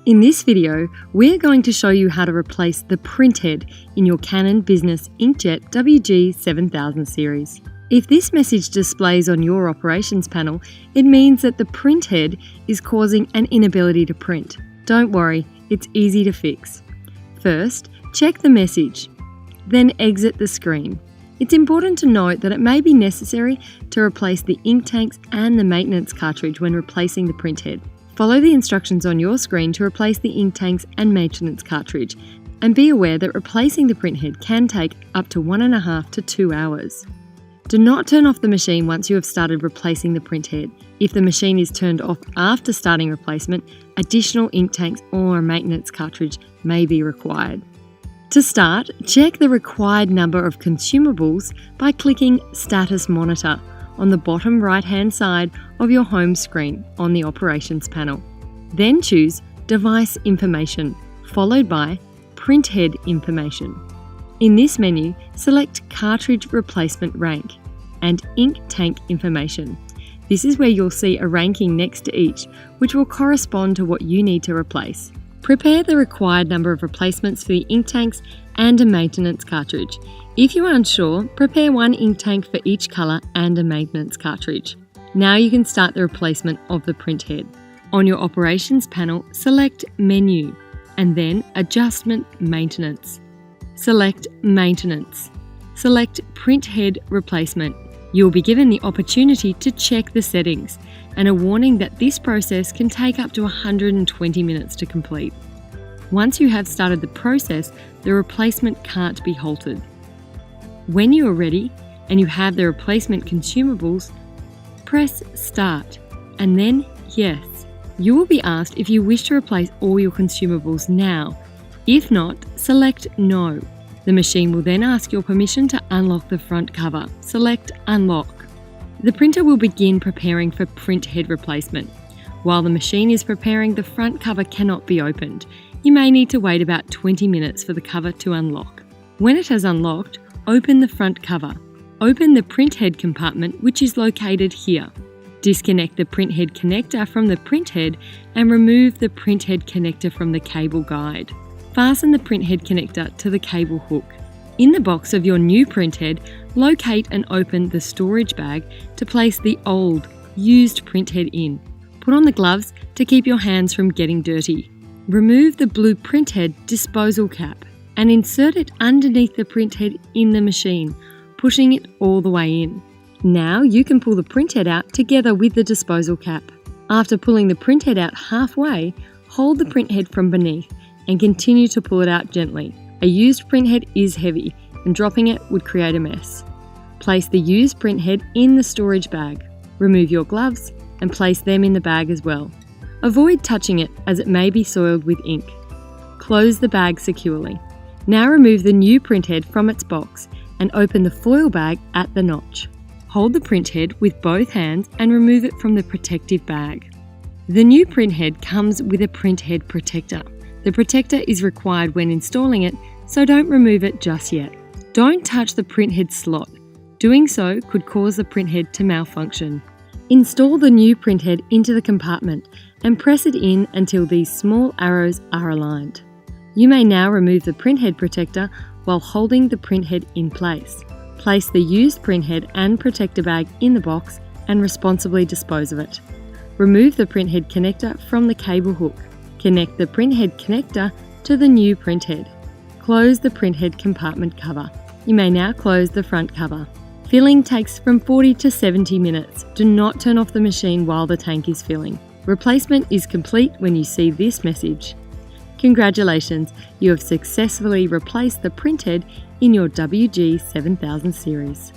In this video, we're going to show you how to replace the printhead in your Canon Business Inkjet WG7000 series. If this message displays on your operations panel, it means that the printhead is causing an inability to print. Don't worry, it's easy to fix. First, check the message, then exit the screen. It's important to note that it may be necessary to replace the ink tanks and the maintenance cartridge when replacing the printhead. Follow the instructions on your screen to replace the ink tanks and maintenance cartridge, and be aware that replacing the printhead can take up to 1.5 to 2 hours. Do not turn off the machine once you have started replacing the printhead. If the machine is turned off after starting replacement, additional ink tanks or a maintenance cartridge may be required. To start, check the required number of consumables by clicking Status Monitor on the bottom right-hand side of your home screen on the operations panel. Then choose Device Information, followed by Printhead Information. In this menu, select Cartridge Replacement Rank and Ink Tank Information. This is where you'll see a ranking next to each, which will correspond to what you need to replace. Prepare the required number of replacements for the ink tanks and a maintenance cartridge. If you are unsure, prepare one ink tank for each colour and a maintenance cartridge. Now you can start the replacement of the printhead. On your operations panel, select Menu and then Adjustment Maintenance. Select Maintenance. Select Printhead Replacement. You'll be given the opportunity to check the settings and a warning that this process can take up to 120 minutes to complete. Once you have started the process, the replacement can't be halted. When you are ready and you have the replacement consumables, press Start and then Yes. You will be asked if you wish to replace all your consumables now. If not, select No. The machine will then ask your permission to unlock the front cover. Select Unlock. The printer will begin preparing for printhead replacement. While the machine is preparing, the front cover cannot be opened. You may need to wait about 20 minutes for the cover to unlock. When it has unlocked, open the front cover. Open the printhead compartment, which is located here. Disconnect the printhead connector from the printhead and remove the printhead connector from the cable guide. Fasten the printhead connector to the cable hook. In the box of your new printhead, locate and open the storage bag to place the old, used printhead in. Put on the gloves to keep your hands from getting dirty. Remove the blue printhead disposal cap and insert it underneath the printhead in the machine, pushing it all the way in. Now you can pull the printhead out together with the disposal cap. After pulling the printhead out halfway, hold the printhead from beneath and continue to pull it out gently. A used printhead is heavy and dropping it would create a mess. Place the used printhead in the storage bag. Remove your gloves and place them in the bag as well. Avoid touching it as it may be soiled with ink. Close the bag securely. Now remove the new printhead from its box and open the foil bag at the notch. Hold the printhead with both hands and remove it from the protective bag. The new printhead comes with a printhead protector. The protector is required when installing it, so don't remove it just yet. Don't touch the printhead slot. Doing so could cause the printhead to malfunction. Install the new printhead into the compartment and press it in until these small arrows are aligned. You may now remove the printhead protector while holding the printhead in place. Place the used printhead and protector bag in the box and responsibly dispose of it. Remove the printhead connector from the cable hook. Connect the printhead connector to the new printhead. Close the printhead compartment cover. You may now close the front cover. Filling takes from 40 to 70 minutes. Do not turn off the machine while the tank is filling. Replacement is complete when you see this message. Congratulations, you have successfully replaced the printhead in your WG7000 series.